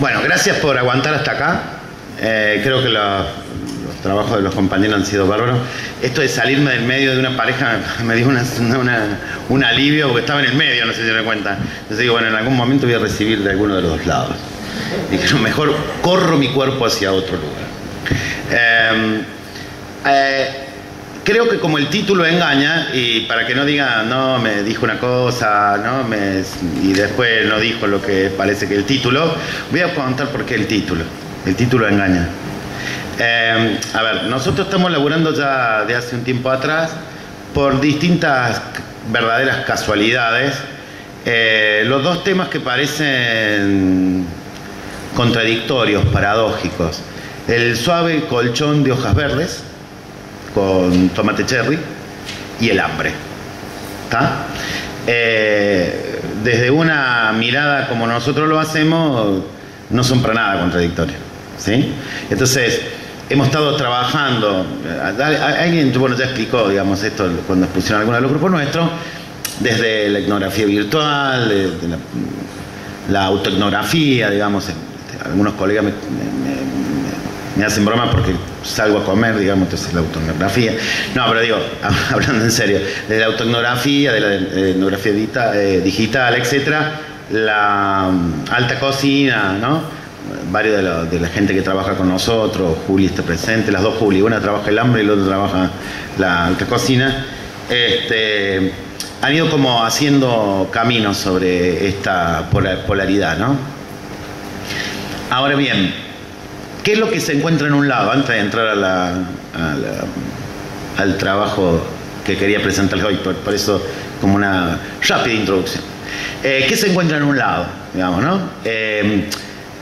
Bueno, gracias por aguantar hasta acá. Creo que los trabajos de los compañeros han sido bárbaros. Esto de salirme del medio de una pareja me dio un alivio porque estaba en el medio, no sé si se me cuenta. Entonces digo, bueno, en algún momento voy a recibir de alguno de los dos lados. Dije, mejor corro mi cuerpo hacia otro lugar. Creo que como el título engaña, y para que no diga, no, me dijo una cosa, ¿no? Y después no dijo lo que parece que el título, voy a contar por qué el título engaña. A ver, nosotros estamos laburando ya de hace un tiempo atrás por distintas verdaderas casualidades los dos temas que parecen contradictorios, paradójicos: el suave colchón de hojas verdes con tomate cherry y el hambre. ¿Está? Desde una mirada como nosotros lo hacemos, no son para nada contradictorios, ¿sí? Entonces, hemos estado trabajando, alguien, bueno, ya explicó, digamos, esto cuando expusieron algunos de los grupos nuestros, desde la etnografía virtual, de la autoetnografía, digamos. Algunos colegas me hacen broma porque salgo a comer, digamos, entonces la autoetnografía. No, pero digo, hablando en serio, de la autoetnografía, de la etnografía digital, etcétera, la alta cocina, ¿no? Varios de la gente que trabaja con nosotros, Juli está presente, las dos Juli, una trabaja el hambre y la otra trabaja la alta cocina, han ido como haciendo caminos sobre esta polaridad, ¿no? Ahora bien, ¿qué es lo que se encuentra en un lado? Antes de entrar al trabajo que quería presentarles hoy, por eso como una rápida introducción. ¿Qué se encuentra en un lado? Digamos, ¿no?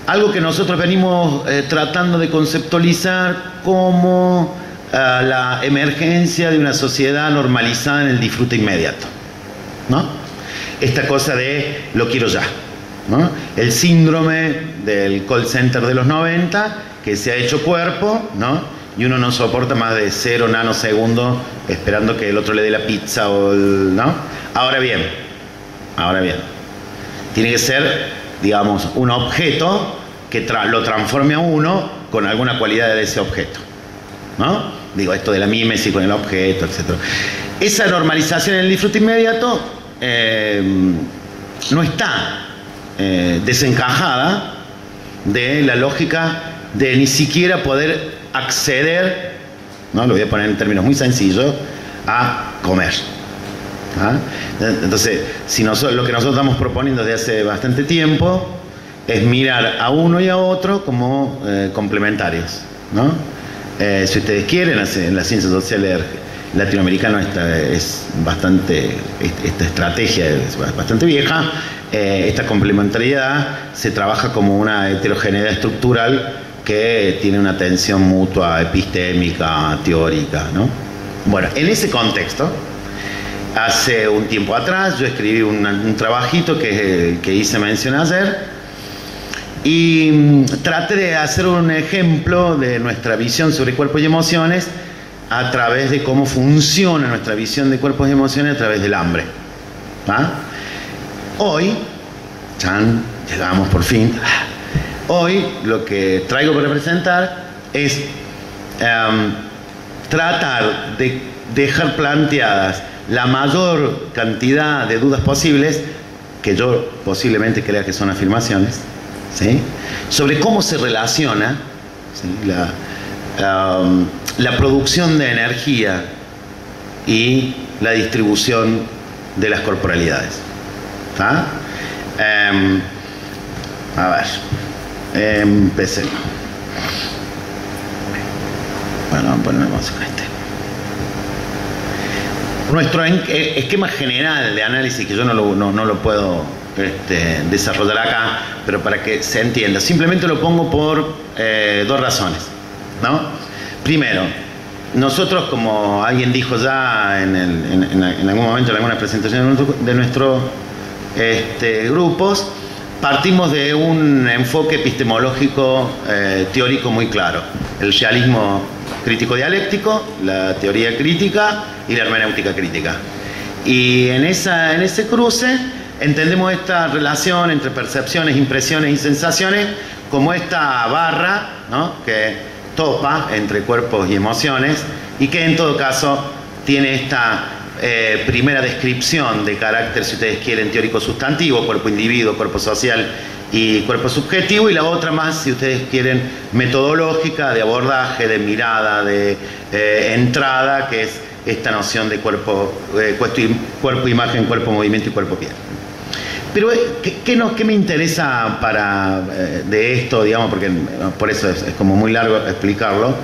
Algo que nosotros venimos tratando de conceptualizar como la emergencia de una sociedad normalizada en el disfrute inmediato, ¿no? Esta cosa de lo quiero ya, ¿no? El síndrome del call center de los 90 que se ha hecho cuerpo, ¿no? Y uno no soporta más de 0 nanosegundos esperando que el otro le dé la pizza ¿no? Ahora bien, tiene que ser, digamos, un objeto que lo transforme a uno con alguna cualidad de ese objeto, ¿no? Digo, esto de la mímesis con el objeto, etc. Esa normalización en el disfrute inmediato no está desencajada de la lógica de ni siquiera poder acceder, ¿no? Lo voy a poner en términos muy sencillos, a comer. ¿Ah? Entonces, lo que nosotros estamos proponiendo desde hace bastante tiempo es mirar a uno y a otro como complementarios, ¿no? Si ustedes quieren, en las ciencias sociales latinoamericanas esta estrategia es bastante vieja. Esta complementariedad se trabaja como una heterogeneidad estructural que tiene una tensión mutua epistémica, teórica, ¿no? Bueno, en ese contexto, hace un tiempo atrás yo escribí un trabajito que hice mención ayer, y traté de hacer un ejemplo de nuestra visión sobre cuerpos y emociones a través de cómo funciona nuestra visión de cuerpos y emociones a través del hambre. ¿Ah? Hoy, llegamos por fin. Hoy lo que traigo para presentar es tratar de dejar planteadas la mayor cantidad de dudas posibles, que yo posiblemente crea que son afirmaciones, ¿sí? Sobre cómo se relaciona, ¿sí? La producción de energía y la distribución de las corporalidades. ¿Está? A ver, empecemos. Bueno, ponemos con este. Nuestro esquema general de análisis, que yo no lo puedo desarrollar acá, pero para que se entienda, simplemente lo pongo por dos razones, ¿no? Primero, nosotros, como alguien dijo ya en algún momento en alguna presentación de nuestros grupos, partimos de un enfoque epistemológico teórico muy claro: el realismo crítico dialéctico, la teoría crítica y la hermenéutica crítica. Y en ese cruce entendemos esta relación entre percepciones, impresiones y sensaciones como esta barra, ¿no?, que topa entre cuerpos y emociones y que en todo caso tiene esta primera descripción de carácter, si ustedes quieren, teórico sustantivo, cuerpo individuo, cuerpo social y cuerpo subjetivo, y la otra más, si ustedes quieren, metodológica, de abordaje, de mirada, de entrada, que es esta noción de cuerpo, imagen, cuerpo, movimiento y cuerpo, piel. Pero, ¿qué me interesa de esto, digamos, porque por eso es como muy largo explicarlo?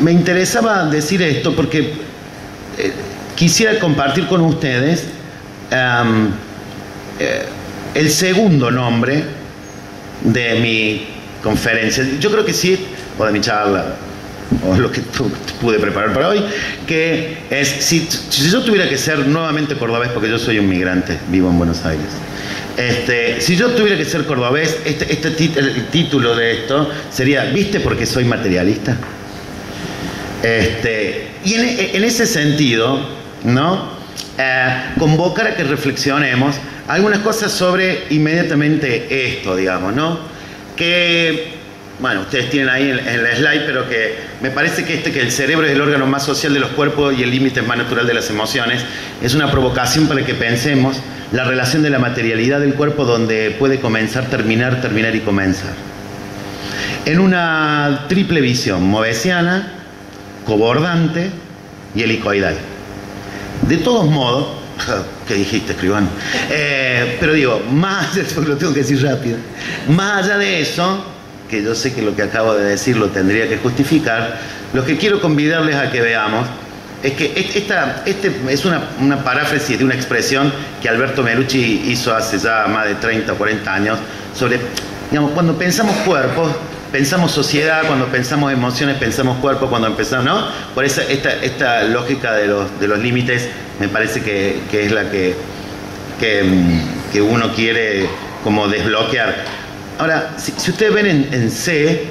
Me interesaba decir esto porque quisiera compartir con ustedes el segundo nombre de mi conferencia. Yo creo que sí, o de mi charla, o lo que pude preparar para hoy, que es, si yo tuviera que ser nuevamente cordobés, porque yo soy un migrante, vivo en Buenos Aires, si yo tuviera que ser cordobés, el título de esto sería, ¿viste por qué soy materialista? Y en ese sentido, ¿no?, convocar a que reflexionemos algunas cosas sobre inmediatamente esto, digamos, ¿no? Que, bueno, ustedes tienen ahí en la slide, pero que me parece que el cerebro es el órgano más social de los cuerpos y el límite más natural de las emociones. Es una provocación para que pensemos la relación de la materialidad del cuerpo, donde puede comenzar, terminar y comenzar. En una triple visión, movesiana, cobordante y helicoidal. De todos modos, ¿qué dijiste, escribano? Pero digo, más, lo tengo que decir rápido, más allá de eso, que yo sé que lo que acabo de decir lo tendría que justificar, lo que quiero convidarles a que veamos es que esta es una paráfrasis de una expresión que Alberto Melucci hizo hace ya más de 30 o 40 años sobre, digamos, cuando pensamos cuerpos, pensamos sociedad, cuando pensamos emociones, pensamos cuerpo, cuando empezamos, ¿no? Por eso esta lógica de los límites me parece que es la que uno quiere como desbloquear. Ahora, si ustedes ven en C,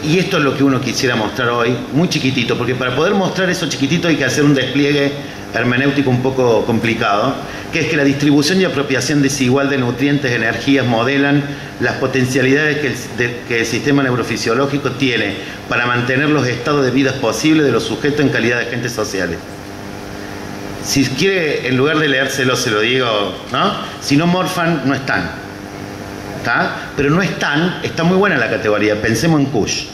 y esto es lo que uno quisiera mostrar hoy, muy chiquitito, porque para poder mostrar eso chiquitito hay que hacer un despliegue hermenéutico un poco complicado, que es que la distribución y apropiación desigual de nutrientes, energías, modelan las potencialidades que el sistema neurofisiológico tiene para mantener los estados de vida posibles de los sujetos en calidad de agentes sociales. Si quiere, en lugar de leérselo, se lo digo, ¿no? Si no morfan, no están. ¿Está? Pero no están, está muy buena la categoría, pensemos en Kush.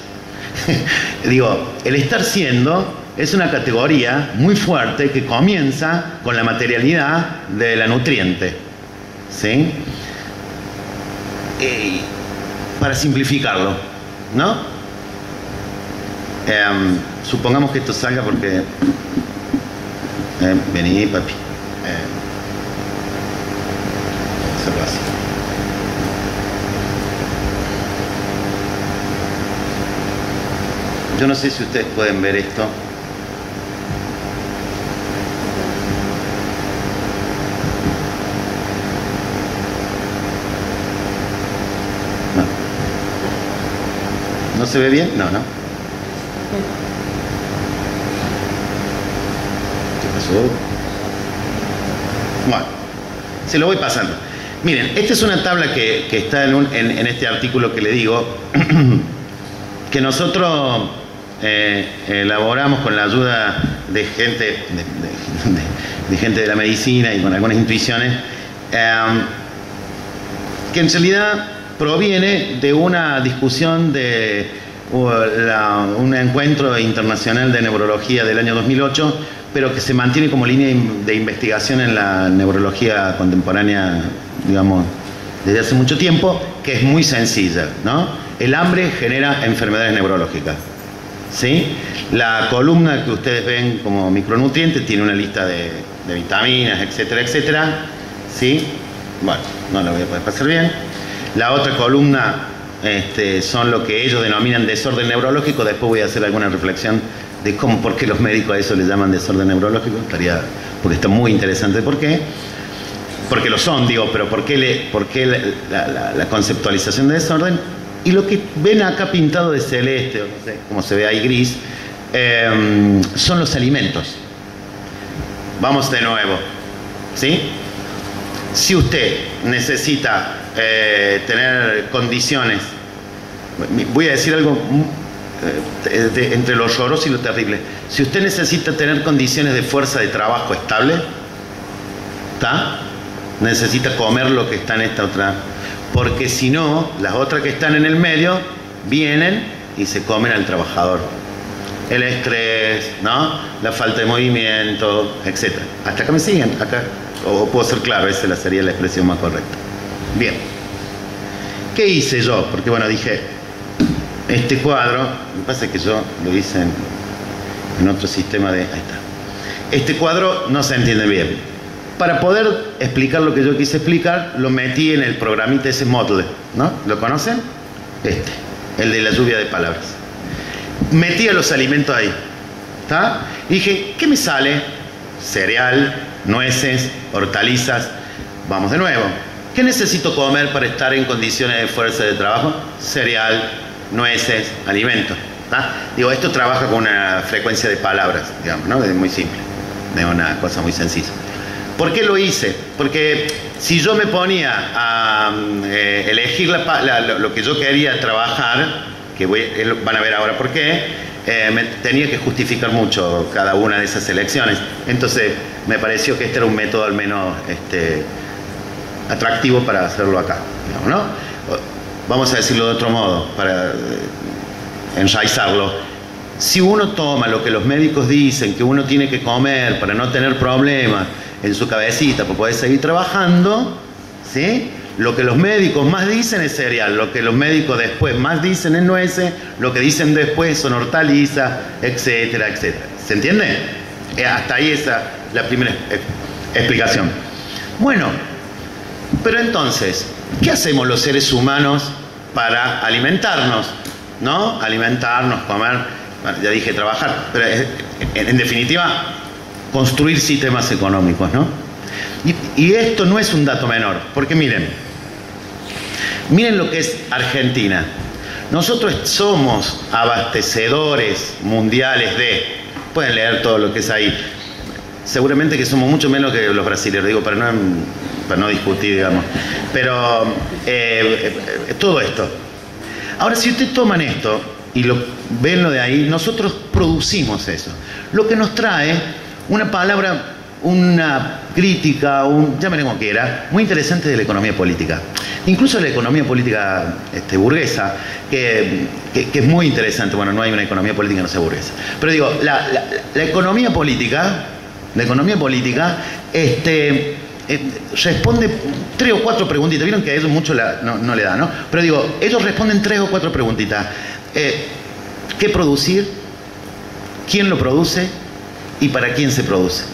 Digo, el estar siendo es una categoría muy fuerte que comienza con la materialidad de la nutriente, ¿sí? Para simplificarlo, ¿no? Supongamos que esto salga porque... vení, papi. Hacerlo así. Yo no sé si ustedes pueden ver esto. ¿No se ve bien? No, ¿no? ¿Qué pasó? Bueno, se lo voy pasando. Miren, esta es una tabla que está en este artículo que le digo, que nosotros elaboramos con la ayuda de gente de la medicina y con algunas intuiciones, que en realidad proviene de una discusión de un encuentro internacional de neurología del año 2008, pero que se mantiene como línea de investigación en la neurología contemporánea, digamos, desde hace mucho tiempo, que es muy sencilla, ¿no? El hambre genera enfermedades neurológicas, ¿sí? La columna que ustedes ven como micronutrientes tiene una lista de vitaminas, etcétera, etcétera, ¿sí? Bueno, no la voy a poder pasar bien. La otra columna son lo que ellos denominan desorden neurológico. Después voy a hacer alguna reflexión de por qué los médicos a eso le llaman desorden neurológico. Porque está muy interesante por qué. Porque lo son, digo, pero por qué la conceptualización de desorden. Y lo que ven acá pintado de celeste, o no sé cómo se ve ahí gris, son los alimentos. Vamos de nuevo, ¿sí? Si usted necesita tener condiciones. Voy a decir algo entre lo horroroso y lo terrible. Si usted necesita tener condiciones de fuerza de trabajo estable, ¿está? Necesita comer lo que está en esta otra, porque si no, las otras que están en el medio vienen y se comen al trabajador. El estrés, ¿no? La falta de movimiento, etc. Hasta acá me siguen, acá, o puedo ser claro, esa sería la expresión más correcta. Bien. ¿Qué hice yo? Porque bueno, dije, este cuadro, me pasa que yo lo hice en otro sistema de... Ahí está. Este cuadro no se entiende bien. Para poder explicar lo que yo quise explicar, lo metí en el programita ese Moodle, ¿no? ¿Lo conocen? El de la lluvia de palabras. Metía los alimentos ahí, ¿está? Y dije, ¿qué me sale? Cereal, nueces, hortalizas. Vamos de nuevo. ¿Qué necesito comer para estar en condiciones de fuerza de trabajo? Cereal, nueces, alimentos. ¿Tá? Digo, esto trabaja con una frecuencia de palabras, digamos, ¿no? Es muy simple, es una cosa muy sencilla. ¿Por qué lo hice? Porque si yo me ponía a elegir lo que yo quería trabajar, que van a ver ahora por qué, me tenía que justificar mucho cada una de esas elecciones. Entonces me pareció que este era un método al menos atractivo para hacerlo acá, digamos, ¿no? Vamos a decirlo de otro modo, para enraizarlo. Si uno toma lo que los médicos dicen que uno tiene que comer para no tener problemas en su cabecita, para poder seguir trabajando, ¿sí? Lo que los médicos más dicen es cereal, lo que los médicos después más dicen es nueces, lo que dicen después son hortalizas, etcétera, etcétera. ¿Se entiende? Hasta ahí esa la primera explicación. Bueno, pero entonces, ¿qué hacemos los seres humanos para alimentarnos? ¿No? Alimentarnos, comer, bueno, ya dije trabajar, pero en definitiva, construir sistemas económicos, ¿no? Y esto no es un dato menor, porque miren lo que es Argentina. Nosotros somos abastecedores mundiales de, pueden leer todo lo que es ahí, seguramente que somos mucho menos que los brasileños, digo, para no discutir, digamos, pero todo esto. Ahora, si ustedes toman esto y ven lo de ahí, nosotros producimos eso, lo que nos trae una palabra, una crítica, llámenle como quiera, muy interesante de la economía política. Incluso la economía política burguesa, que es muy interesante. Bueno, no hay una economía política que no sea burguesa. Pero digo, la economía política responde 3 o 4 preguntitas. Vieron que a ellos mucho no le da, ¿no? Pero digo, ellos responden 3 o 4 preguntitas. ¿Qué producir? ¿Quién lo produce? ¿Y para quién se produce?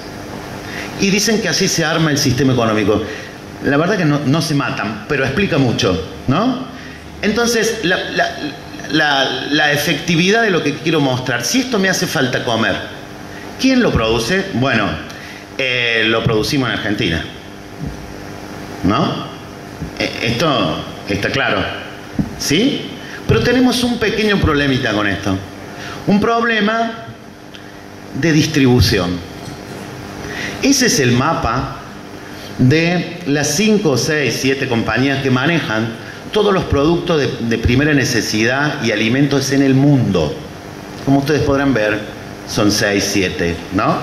Y dicen que así se arma el sistema económico. La verdad que no se matan, pero explica mucho, ¿no? Entonces, la efectividad de lo que quiero mostrar. Si esto me hace falta comer, ¿quién lo produce? Bueno, lo producimos en Argentina, ¿no? Esto está claro, ¿sí? Pero tenemos un pequeño problemita con esto. Un problema de distribución. Ese es el mapa de las 5, 6, 7 compañías que manejan todos los productos de primera necesidad y alimentos en el mundo. Como ustedes podrán ver, son 6, 7, ¿no?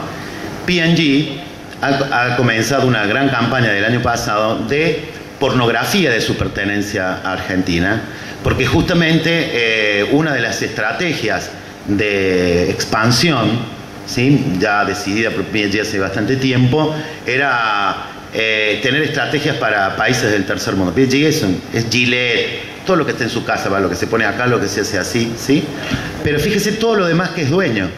P&G ha comenzado una gran campaña del año pasado de pornografía de su pertenencia a Argentina, porque justamente una de las estrategias de expansión, ¿sí?, ya decidida por P&G hace bastante tiempo, era tener estrategias para países del tercer mundo. P&G es Gillette, todo lo que está en su casa, ¿va? Lo que se pone acá, lo que se hace así, ¿sí? Pero fíjese todo lo demás que es dueño,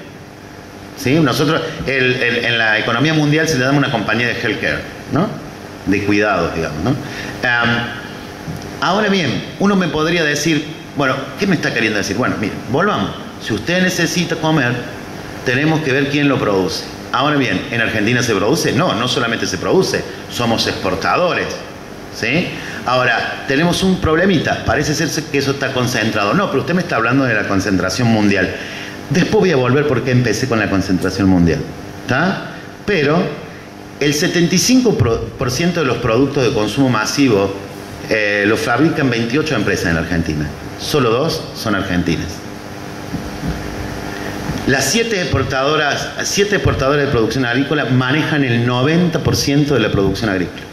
¿sí? Nosotros, en la economía mundial se le da una compañía de healthcare, ¿no? De cuidados, digamos, ¿no? Ahora bien, uno me podría decir, bueno, ¿qué me está queriendo decir? Bueno, mire, volvamos. Si usted necesita comer, tenemos que ver quién lo produce. Ahora bien, ¿en Argentina se produce? No solamente se produce, somos exportadores, ¿sí? Ahora, tenemos un problemita, parece ser que eso está concentrado. No, pero usted me está hablando de la concentración mundial. Después voy a volver porque empecé con la concentración mundial, ¿está? Pero el 75% de los productos de consumo masivo lo fabrican 28 empresas en la Argentina. Solo 2 son argentinas. Las 7 exportadoras de producción agrícola manejan el 90% de la producción agrícola.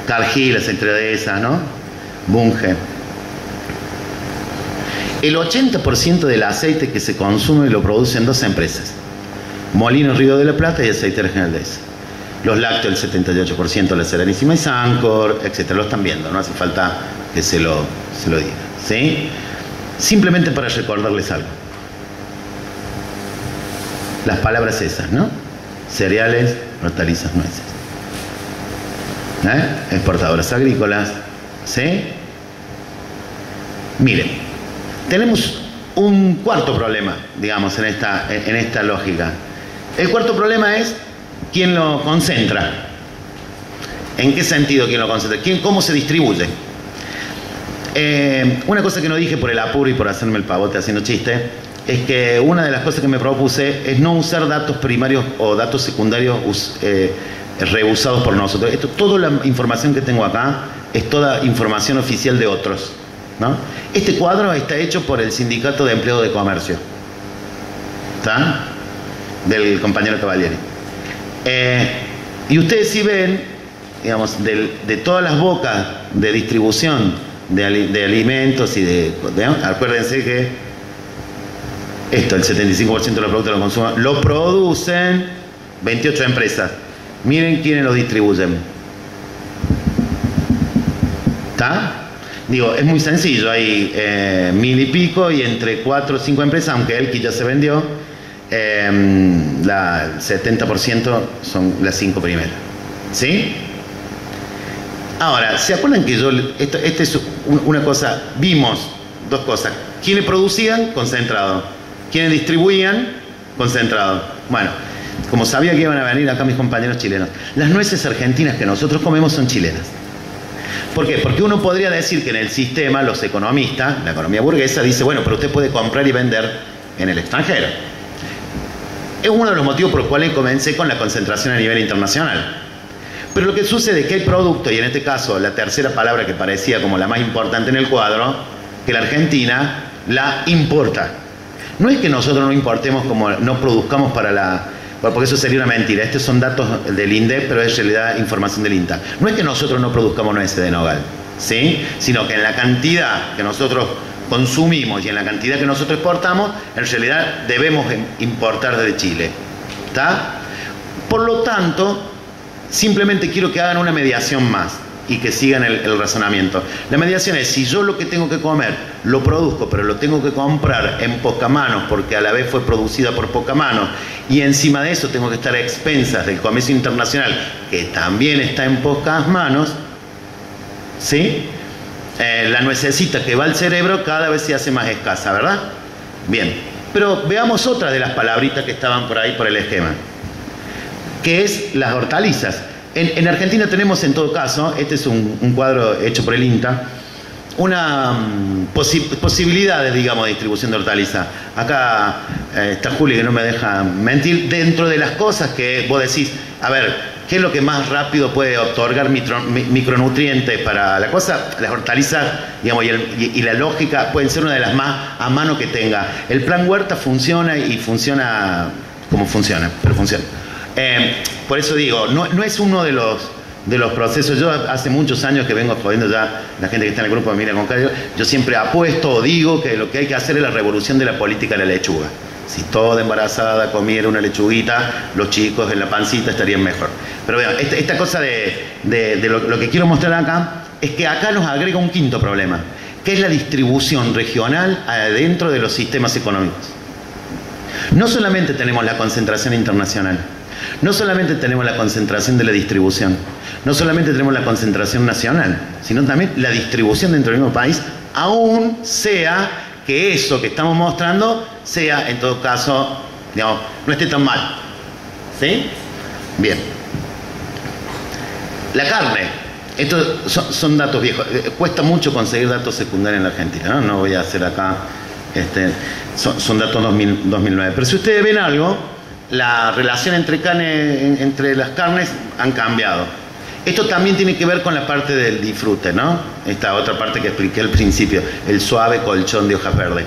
Cargill, entre de esas, ¿no? Bunge. El 80% del aceite que se consume lo producen 2 empresas. Molinos Río de la Plata y Aceitera General Dehesa. Los lácteos, el 78%, La Serenísima y Sancor, etc. Lo están viendo, no hace falta que se lo diga. ¿Sí? Simplemente para recordarles algo. Las palabras esas, ¿no? Cereales, hortalizas, nueces. Exportadoras agrícolas. ¿Sí? Miren, tenemos un cuarto problema, digamos, en esta lógica. El cuarto problema es quién lo concentra. ¿En qué sentido quién lo concentra? ¿Cómo se distribuye? Una cosa que no dije por el apuro y por hacerme el pavote haciendo chiste, es que una de las cosas que me propuse es no usar datos primarios o datos secundarios reusados por nosotros. Toda la información que tengo acá es toda información oficial de otros, ¿no? Este cuadro está hecho por el Sindicato de Empleados de Comercio, ¿está? Del compañero Cavalieri. Y ustedes sí ven, digamos, de todas las bocas de distribución de alimentos y acuérdense que esto, el 75% de los productos de consumo, lo producen 28 empresas. Miren quiénes lo distribuyen. ¿Está? Digo, es muy sencillo. Hay 1000 y pico y entre 4 o 5 empresas, aunque Elqui ya se vendió, el 70% son las 5 primeras. ¿Sí? Ahora, ¿se acuerdan que esta es una cosa, vimos 2 cosas. ¿Quiénes producían? Concentrado. ¿Quiénes distribuían? Concentrado. Bueno, como sabía que iban a venir acá mis compañeros chilenos, las nueces argentinas que nosotros comemos son chilenas. ¿Por qué? Porque uno podría decir que en el sistema, los economistas, la economía burguesa, dice, bueno, pero usted puede comprar y vender en el extranjero. Es uno de los motivos por los cuales comencé con la concentración a nivel internacional. Pero lo que sucede es que hay productos, y en este caso la tercera palabra que parecía como la más importante en el cuadro, que la Argentina la importa. No es que nosotros no importemos, como no produzcamos porque eso sería una mentira. Estos son datos del INDEC, pero es en realidad información del INTA. No es que nosotros no produzcamos nueces de nogal, ¿sí? Sino que en la cantidad que nosotros consumimos y en la cantidad que nosotros exportamos, en realidad debemos importar desde Chile. ¿Está? Por lo tanto, simplemente quiero que hagan una mediación más y que sigan el razonamiento. La mediación es, si yo lo que tengo que comer lo produzco, pero lo tengo que comprar en pocas manos porque a la vez fue producida por pocas manos, y encima de eso tengo que estar a expensas del comercio internacional, que también está en pocas manos, ¿sí? La nuececita que va al cerebro cada vez se hace más escasa, ¿verdad? Bien, pero veamos otra de las palabritas que estaban por ahí por el esquema, que es las hortalizas. En Argentina tenemos, en todo caso, este es un cuadro hecho por el INTA, una posibilidades, digamos, de distribución de hortalizas. Acá está Juli, que no me deja mentir, dentro de las cosas que vos decís, a ver, ¿qué es lo que más rápido puede otorgar micronutrientes para la cosa? Las hortalizas, digamos, y la lógica pueden ser una de las más a mano que tenga. El plan Huerta funciona y funciona como funciona, pero funciona. Por eso digo, no es uno de los procesos. Yo hace muchos años que vengo jodiendo ya, la gente que está en el grupo de Mira con Cario, yo siempre apuesto o digo que lo que hay que hacer es la revolución de la política de la lechuga. Si toda embarazada comiera una lechuguita, los chicos en la pancita estarían mejor. Pero vean, esta cosa de lo que quiero mostrar acá, es que acá nos agrega un quinto problema, que es la distribución regional dentro de los sistemas económicos. No solamente tenemos la concentración internacional, no solamente tenemos la concentración de la distribución, no solamente tenemos la concentración nacional, sino también la distribución dentro del mismo país, aún sea que eso que estamos mostrando sea, en todo caso, digamos, no esté tan mal. ¿Sí? Bien. La carne. Estos son datos viejos. Cuesta mucho conseguir datos secundarios en la Argentina, ¿no? No voy a hacer acá... son datos 2009. Pero si ustedes ven algo, la relación entre las carnes han cambiado. Esto también tiene que ver con la parte del disfrute, ¿no? Esta otra parte que expliqué al principio, el suave colchón de hojas verdes.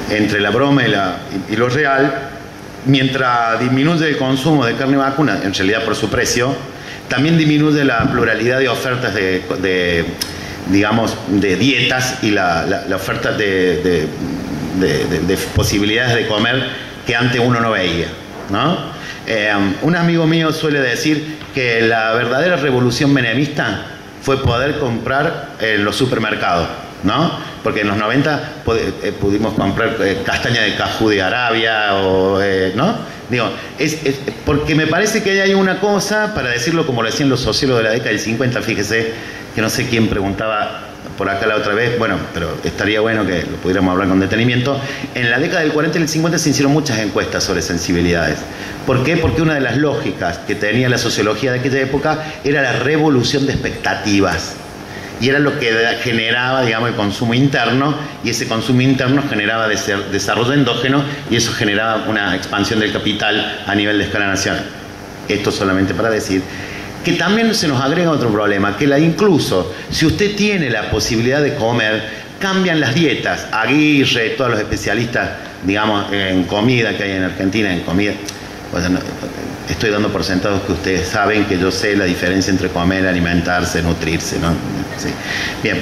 Entre la broma y lo real, mientras disminuye el consumo de carne vacuna, en realidad por su precio, también disminuye la pluralidad de ofertas digamos, de dietas y la oferta de posibilidades de comer que antes uno no veía, ¿no? Un amigo mío suele decir que la verdadera revolución menemista fue poder comprar en los supermercados, ¿no? Porque en los 90 pudimos comprar castaña de cajú de Arabia, ¿no? Digo, porque me parece que hay una cosa, para decirlo como lo decían los sociólogos de la década del 50, fíjese, que no sé quién preguntaba por acá la otra vez, bueno, pero estaría bueno que lo pudiéramos hablar con detenimiento. En la década del 40 y el 50 se hicieron muchas encuestas sobre sensibilidades. ¿Por qué? Porque una de las lógicas que tenía la sociología de aquella época era la revolución de expectativas. Y era lo que generaba, digamos, el consumo interno, y ese consumo interno generaba desarrollo endógeno, y eso generaba una expansión del capital a nivel de escala nacional. Esto solamente para decir que también se nos agrega otro problema, que incluso si usted tiene la posibilidad de comer, cambian las dietas. Aguirre, todos los especialistas, digamos, en comida que hay en Argentina, en comida. Bueno, estoy dando por sentados que ustedes saben que yo sé la diferencia entre comer, alimentarse, nutrirse, ¿no? Sí. Bien,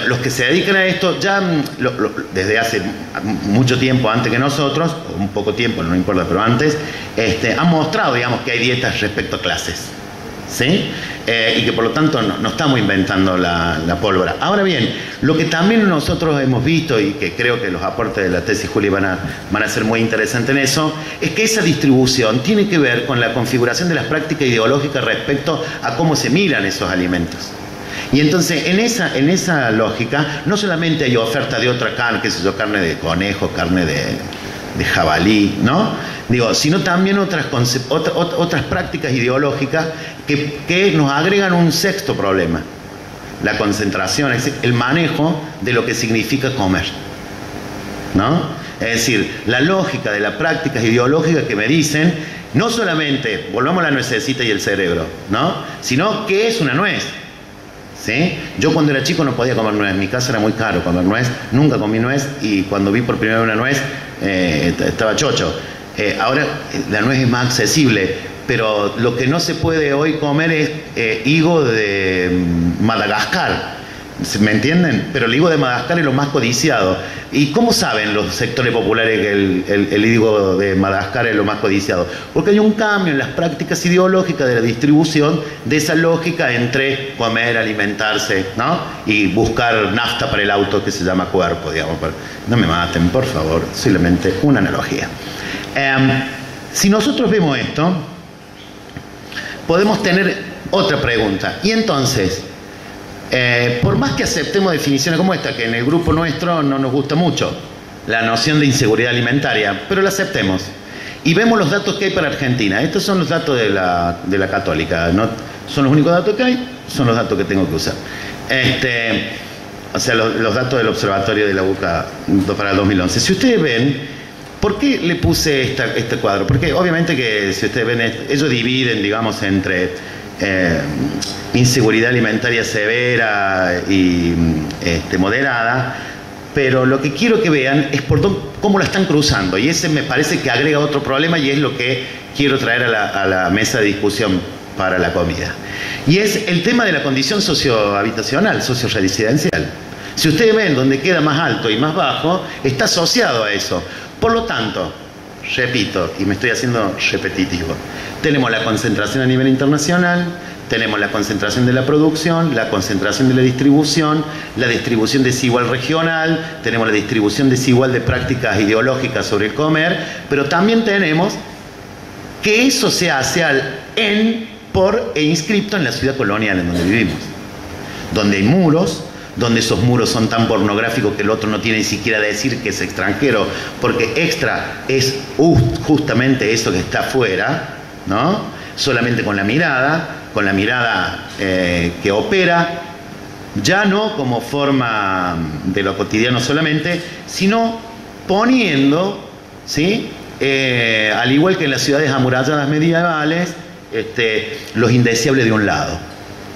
los que se dedican a esto ya desde hace mucho tiempo antes que nosotros, un poco tiempo, no importa, pero antes, han mostrado, digamos, que hay dietas respecto a clases, ¿sí? Y que por lo tanto no estamos inventando la pólvora. Ahora bien, lo que también nosotros hemos visto, y que creo que los aportes de la tesis Juli van a ser muy interesantes en eso, es que esa distribución tiene que ver con la configuración de las prácticas ideológicas respecto a cómo se miran esos alimentos. Y entonces, en esa lógica, no solamente hay oferta de otra carne, qué sé yo, carne de conejo, carne de jabalí, ¿no? Sino también otras prácticas ideológicas que nos agregan un sexto problema: la concentración, es decir, el manejo de lo que significa comer, ¿no? Es decir, la lógica de las prácticas ideológicas que me dicen, no solamente, volvamos a la nuececita y el cerebro, ¿no? Sino, ¿qué es una nuez? ¿Sí? Yo cuando era chico no podía comer nuez, en mi casa era muy caro comer nuez, nunca comí nuez, y cuando vi por primera vez una nuez estaba chocho. Ahora la nuez es más accesible, pero lo que no se puede hoy comer es higo de Madagascar, ¿me entienden? Pero el higo de Madagascar es lo más codiciado. ¿Y cómo saben los sectores populares que el higo de Madagascar es lo más codiciado? Porque hay un cambio en las prácticas ideológicas de la distribución de esa lógica entre comer, alimentarse, ¿no? Y buscar nafta para el auto, que se llama cuerpo, digamos. No me maten, por favor, simplemente una analogía. Si nosotros vemos esto, podemos tener otra pregunta. Y entonces, por más que aceptemos definiciones como esta, que en el grupo nuestro no nos gusta mucho, la noción de inseguridad alimentaria, pero la aceptemos, y vemos los datos que hay para Argentina. Estos son los datos de la Católica, no son los únicos datos que hay, son los datos que tengo que usar. O sea, los datos del Observatorio de la UCA para el 2011. Si ustedes ven, ¿por qué le puse este cuadro? Porque obviamente que si ustedes ven, ellos dividen, digamos, entre inseguridad alimentaria severa y moderada, pero lo que quiero que vean es cómo la están cruzando, y ese me parece que agrega otro problema, y es lo que quiero traer a la mesa de discusión para la comida, y es el tema de la condición sociohabitacional, socioresidencial. Si ustedes ven donde queda más alto y más bajo, está asociado a eso. Por lo tanto, repito, y me estoy haciendo repetitivo, tenemos la concentración a nivel internacional, tenemos la concentración de la producción, la concentración de la distribución desigual regional, tenemos la distribución desigual de prácticas ideológicas sobre el comer, pero también tenemos que eso se hace por e inscripto en la ciudad colonial en donde vivimos, donde hay muros, donde esos muros son tan pornográficos que el otro no tiene ni siquiera decir que es extranjero, porque extra es justamente eso que está afuera, ¿no? Solamente con la mirada que opera, ya no como forma de lo cotidiano solamente, sino poniendo, ¿sí?, al igual que en las ciudades amuralladas medievales, los indeseables de un lado,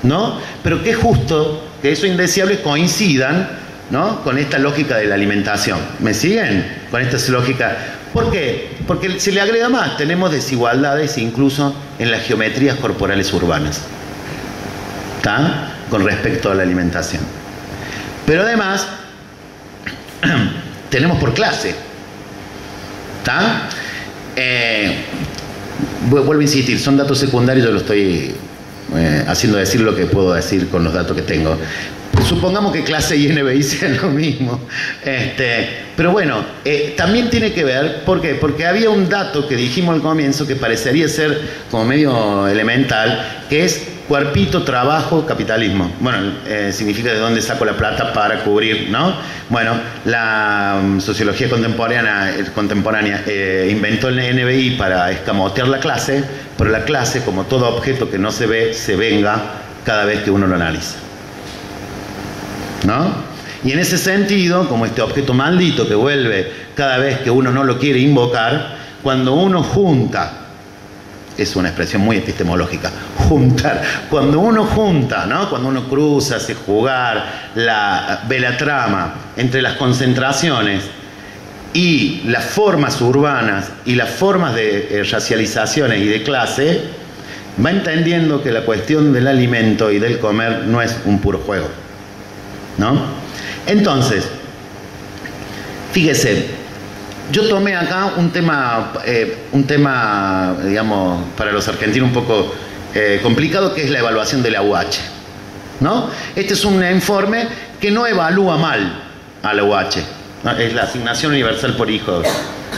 ¿no? Pero que es justo que esos indeseables coincidan, ¿no?, con esta lógica de la alimentación. ¿Me siguen? Con esta lógica. ¿Por qué? Porque se le agrega más. Tenemos desigualdades incluso en las geometrías corporales urbanas, ¿está?, con respecto a la alimentación. Pero además, tenemos por clase, ¿está? Vuelvo a insistir, son datos secundarios, yo lo estoy haciendo decir lo que puedo decir con los datos que tengo. Supongamos que clase y NBI sean lo mismo. Pero bueno, también tiene que ver, ¿por qué? Porque había un dato que dijimos al comienzo que parecería ser como medio elemental, que es cuerpito, trabajo, capitalismo. Bueno, significa de dónde saco la plata para cubrir, ¿no? Bueno, la sociología contemporánea inventó el NBI para escamotear la clase, pero la clase, como todo objeto que no se ve, se venga cada vez que uno lo analiza, ¿no? Y en ese sentido, como este objeto maldito que vuelve cada vez que uno no lo quiere invocar, cuando uno junta, es una expresión muy epistemológica, juntar, cuando uno junta, ¿no?, cuando uno cruza, hace jugar, ve la trama entre las concentraciones y las formas urbanas y las formas de racializaciones y de clase, va entendiendo que la cuestión del alimento y del comer no es un puro juego, ¿no? Entonces, fíjese, yo tomé acá un tema, digamos, para los argentinos un poco complicado, que es la evaluación de la UH, ¿no? Este es un informe que no evalúa mal a la UH, ¿no? Es la asignación universal por hijos,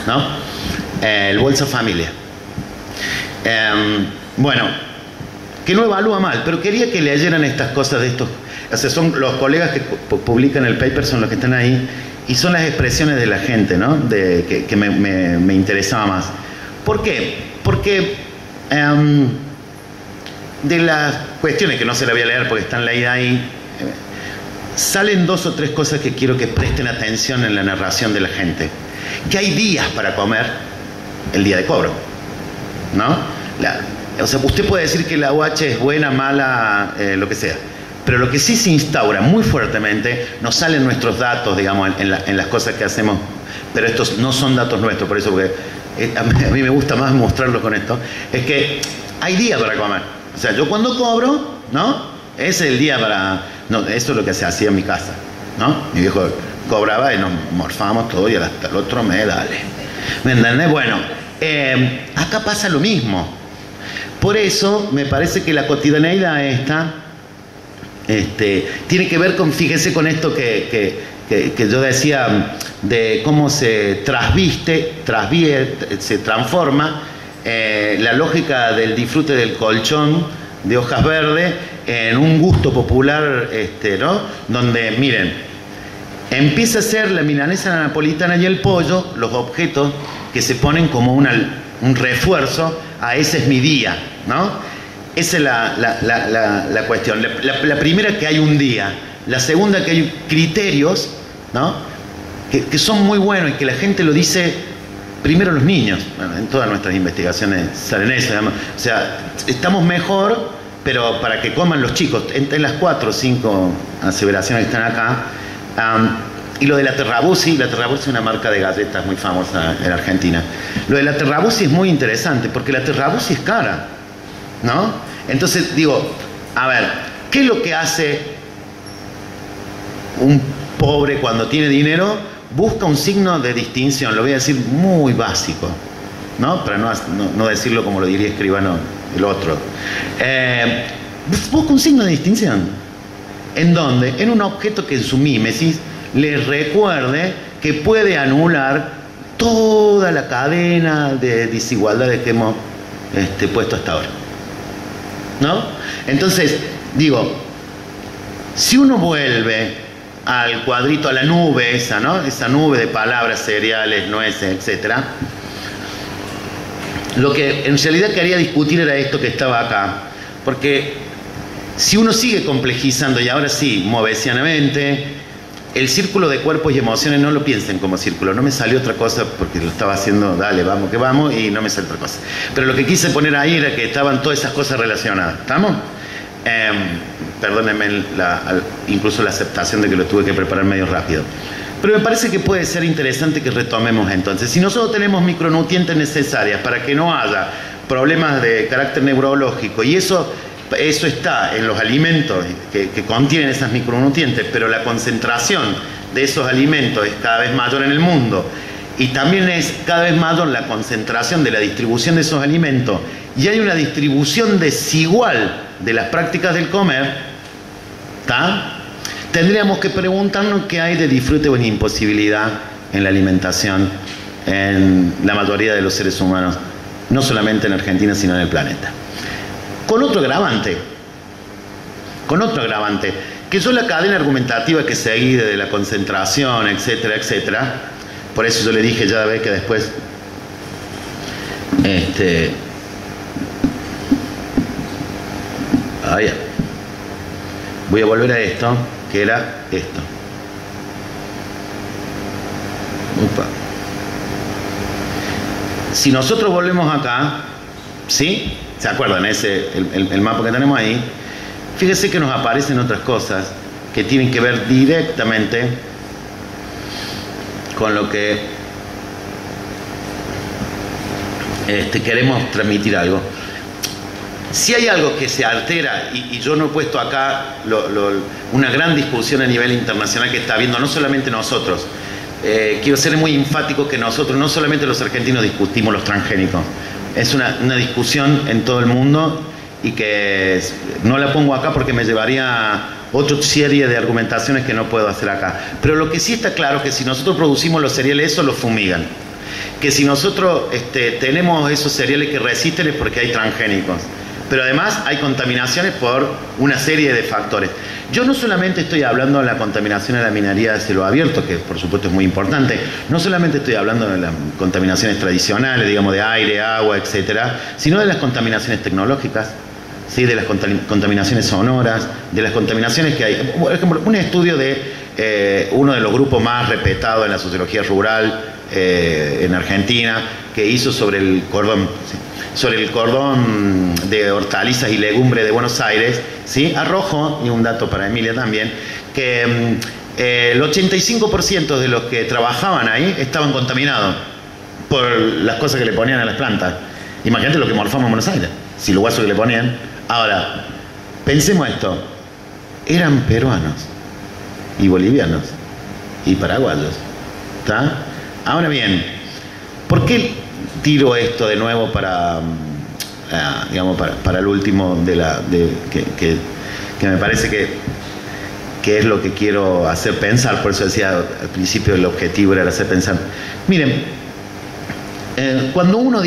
¿no? El Bolsa Familia. Bueno, que no evalúa mal, pero quería que leyeran estas cosas de estos. O sea, son los colegas que publican el paper, son los que están ahí, y son las expresiones de la gente, ¿no?, que me interesaba más. ¿Por qué? Porque de las cuestiones, que no se las voy a leer porque están leídas ahí, salen 2 o 3 cosas que quiero que presten atención en la narración de la gente. Que hay días para comer el día de cobro, ¿no? O sea, usted puede decir que la UH es buena, mala, lo que sea. Pero lo que sí se instaura muy fuertemente, nos salen nuestros datos, digamos, en las cosas que hacemos, pero estos no son datos nuestros, por eso, porque a mí me gusta más mostrarlos con esto, es que hay días para comer. O sea, yo cuando cobro, ¿no?, es el día para... No, eso es lo que se hacía en mi casa, ¿no? Mi viejo cobraba y nos morfábamos todo y hasta el otro mes, dale. ¿Me entendés? Bueno, acá pasa lo mismo. Por eso me parece que la cotidianeidad esta... tiene que ver con, fíjese, con esto que yo decía, de cómo se se transforma la lógica del disfrute del colchón de hojas verdes en un gusto popular, ¿no?, donde, miren, empieza a ser la milanesa napolitana y el pollo los objetos que se ponen como un refuerzo a ese es mi día, ¿no? Esa es la cuestión. La primera, que hay un día. La segunda, que hay criterios, ¿no?, que son muy buenos y que la gente lo dice primero los niños. Bueno, en todas nuestras investigaciones salen eso. Digamos. O sea, estamos mejor, pero para que coman los chicos. En las 4 o 5 aseveraciones que están acá. Y lo de la Terrabuzzi es una marca de galletas muy famosa en Argentina. Lo de la Terrabuzzi es muy interesante, porque la Terrabuzzi es cara, ¿no? Entonces digo, a ver, ¿qué es lo que hace un pobre cuando tiene dinero? Busca un signo de distinción, lo voy a decir muy básico, ¿no? Para no decirlo como lo diría Escribano el otro. Busca un signo de distinción. ¿En dónde? En un objeto que en su mímesis le recuerde que puede anular toda la cadena de desigualdades que hemos puesto hasta ahora, ¿no? Entonces, digo, si uno vuelve al cuadrito, a la nube esa, ¿no? Esa nube de palabras, cereales, nueces, etc. Lo que en realidad quería discutir era esto que estaba acá. Porque si uno sigue complejizando, y ahora sí, movesianamente, el círculo de cuerpos y emociones no lo piensen como círculo. No me salió otra cosa porque lo estaba haciendo, dale, vamos que vamos, y no me salió otra cosa. Pero lo que quise poner ahí era que estaban todas esas cosas relacionadas. ¿Estamos? Perdónenme incluso la aceptación de que lo tuve que preparar medio rápido. Pero me parece que puede ser interesante que retomemos entonces. Si nosotros tenemos micronutrientes necesarias para que no haya problemas de carácter neurológico, y eso está en los alimentos que contienen esos micronutrientes, pero la concentración de esos alimentos es cada vez mayor en el mundo, y también es cada vez mayor la concentración de la distribución de esos alimentos, y hay una distribución desigual de las prácticas del comer, ¿está? Tendríamos que preguntarnos qué hay de disfrute o de imposibilidad en la alimentación en la mayoría de los seres humanos, no solamente en Argentina, sino en el planeta. Con otro agravante, que son la cadena argumentativa que seguí de la concentración, etcétera, etcétera. Por eso yo le dije, ya ve que después voy a volver a esto, que era esto. Upa. Si nosotros volvemos acá, ¿sí? ¿Se acuerdan? El mapa que tenemos ahí. Fíjese que nos aparecen otras cosas que tienen que ver directamente con lo que queremos transmitir algo. Si hay algo que se altera, y yo no he puesto acá una gran discusión a nivel internacional que está habiendo, no solamente nosotros, quiero ser muy enfático que nosotros, no solamente los argentinos, discutimos los transgénicos. Es una discusión en todo el mundo, y que no la pongo acá porque me llevaría a otra serie de argumentaciones que no puedo hacer acá. Pero lo que sí está claro es que si nosotros producimos los cereales, eso los fumigan. Que si nosotros tenemos esos cereales que resisten es porque hay transgénicos. Pero además hay contaminaciones por una serie de factores. Yo no solamente estoy hablando de la contaminación en la minería de cielo abierto, que por supuesto es muy importante, no solamente estoy hablando de las contaminaciones tradicionales, digamos de aire, agua, etcétera, sino de las contaminaciones tecnológicas, ¿sí? De las contaminaciones sonoras, de las contaminaciones que hay. Por ejemplo, un estudio de uno de los grupos más respetados en la sociología rural en Argentina, que hizo sobre el cordón, ¿sí? Sobre el cordón de hortalizas y legumbres de Buenos Aires, ¿sí? Arrojó, y un dato para Emilia también, que el 85% de los que trabajaban ahí estaban contaminados por las cosas que le ponían a las plantas. Imagínate lo que morfamos en Buenos Aires, si los guasos que le ponían. Ahora, pensemos esto, eran peruanos y bolivianos y paraguayos, ¿está? Ahora bien, ¿por qué tiro esto de nuevo para el último que me parece que es lo que quiero hacer pensar? Por eso decía al principio el objetivo era hacer pensar. Miren, cuando uno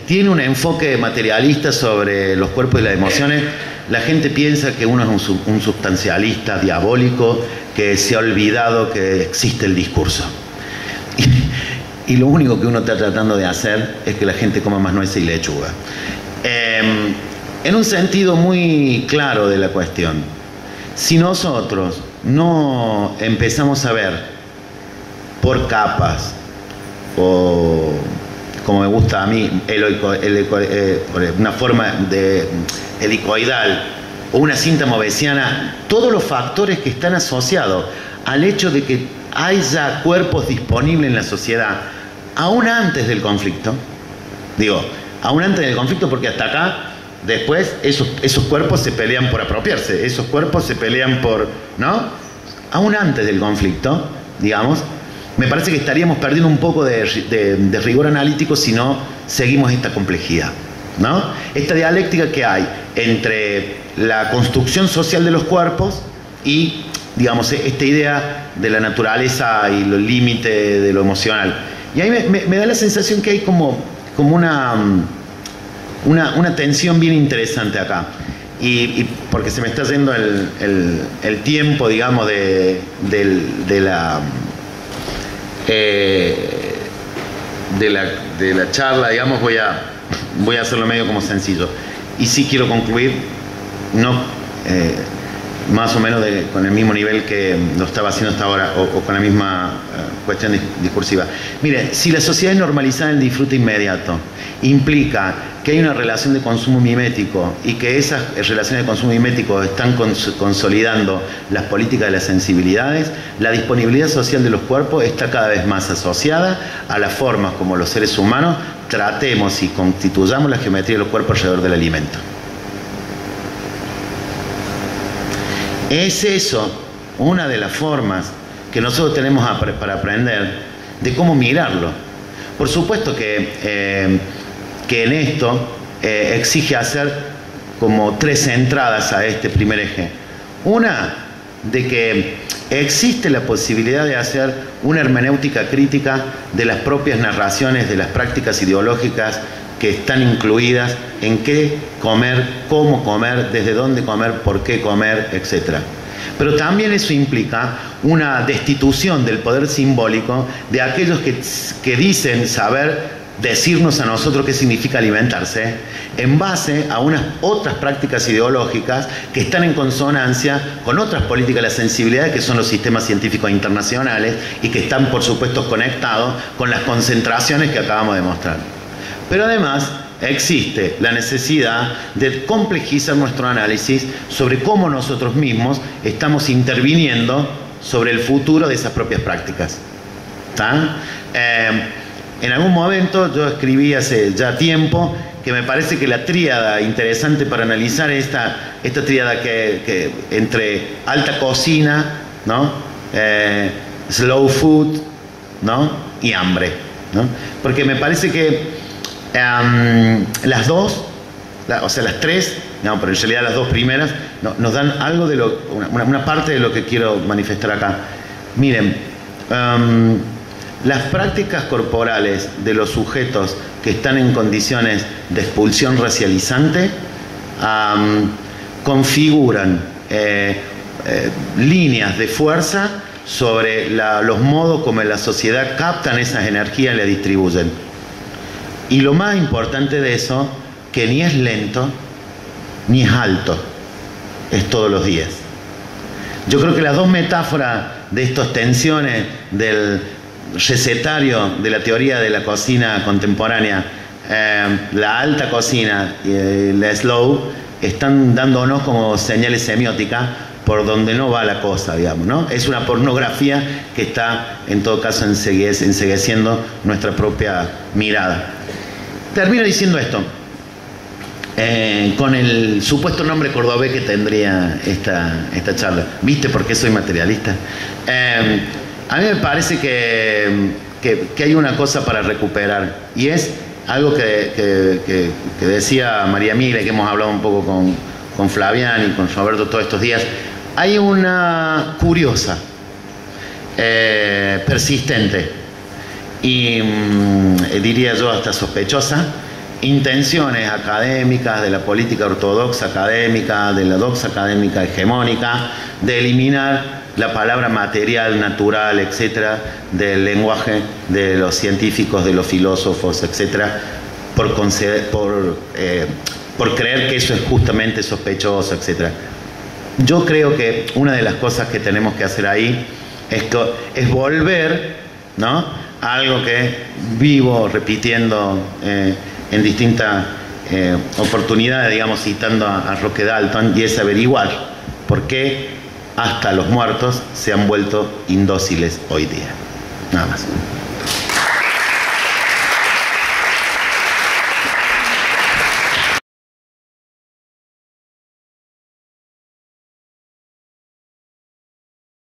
tiene un enfoque materialista sobre los cuerpos y las emociones, la gente piensa que uno es un sustancialista diabólico que se ha olvidado que existe el discurso. Y lo único que uno está tratando de hacer es que la gente coma más nueces y lechuga. En un sentido muy claro de la cuestión, si nosotros no empezamos a ver por capas, o como me gusta a mí, una forma de helicoidal o una cinta movesiana, todos los factores que están asociados al hecho de que haya cuerpos disponibles en la sociedad, aún antes del conflicto, aún antes del conflicto, porque hasta acá, después, esos cuerpos se pelean por apropiarse, esos cuerpos se pelean por, ¿no? Aún antes del conflicto, digamos, me parece que estaríamos perdiendo un poco de rigor analítico si no seguimos esta complejidad, ¿no? Esta dialéctica que hay entre la construcción social de los cuerpos y, digamos, esta idea de la naturaleza y los límites de lo emocional. Y ahí me da la sensación que hay como una tensión bien interesante acá. Y porque se me está yendo el tiempo, digamos, de la charla, digamos, voy a hacerlo medio como sencillo. Y sí quiero concluir, no más o menos con el mismo nivel que lo estaba haciendo hasta ahora, o con la misma cuestión discursiva. Mire, si la sociedad es normalizada en el disfrute inmediato, implica que hay una relación de consumo mimético y que esas relaciones de consumo mimético están consolidando las políticas de las sensibilidades, la disponibilidad social de los cuerpos está cada vez más asociada a las formas como los seres humanos tratemos y constituyamos la geometría de los cuerpos alrededor del alimento. Es eso una de las formas que nosotros tenemos para aprender de cómo mirarlo. Por supuesto que en esto exige hacer como 3 entradas a este primer eje. Una, de que existe la posibilidad de hacer una hermenéutica crítica de las propias narraciones, de las prácticas ideológicas que están incluidas en qué comer, cómo comer, desde dónde comer, por qué comer, etc. Pero también eso implica una destitución del poder simbólico de aquellos que dicen saber decirnos a nosotros qué significa alimentarse en base a unas otras prácticas ideológicas que están en consonancia con otras políticas de la sensibilidad que son los sistemas científicos internacionales y que están por supuesto conectados con las concentraciones que acabamos de mostrar. Pero además existe la necesidad de complejizar nuestro análisis sobre cómo nosotros mismos estamos interviniendo sobre el futuro de esas propias prácticas. ¿Está? En algún momento yo escribí hace ya tiempo que me parece que la tríada interesante para analizar esta tríada que entre alta cocina, ¿no? Slow food, ¿no? Y hambre, ¿no? Porque me parece que las dos, o sea las 3, no, pero en realidad las 2 primeras nos dan algo de una parte de lo que quiero manifestar acá. Miren, las prácticas corporales de los sujetos que están en condiciones de expulsión racializante configuran líneas de fuerza sobre los modos como la sociedad captan esas energías y las distribuyen. Y lo más importante de eso, que ni es lento ni es alto, es todos los días. Yo creo que las 2 metáforas de estas tensiones del recetario de la teoría de la cocina contemporánea, la alta cocina y la slow, están dándonos como señales semióticas por donde no va la cosa, digamos, ¿no? Es una pornografía que está, en todo caso, encegueciendo nuestra propia mirada. Termino diciendo esto, con el supuesto nombre cordobés que tendría esta charla. ¿Viste por qué soy materialista? A mí me parece que hay una cosa para recuperar, y es algo que decía María Emilia, que hemos hablado un poco con Flavián y con Roberto todos estos días. Hay una curiosa, persistente y diría yo hasta sospechosa, intenciones académicas de la política ortodoxa académica, de la doxa académica hegemónica, de eliminar la palabra material, natural, etcétera, del lenguaje de los científicos, de los filósofos, etcétera, por creer que eso es justamente sospechoso, etcétera. Yo creo que una de las cosas que tenemos que hacer ahí es volver, ¿no?, a algo que vivo repitiendo en distintas oportunidades, digamos, citando a Roque Dalton, y es averiguar por qué hasta los muertos se han vuelto indóciles hoy día. Nada más.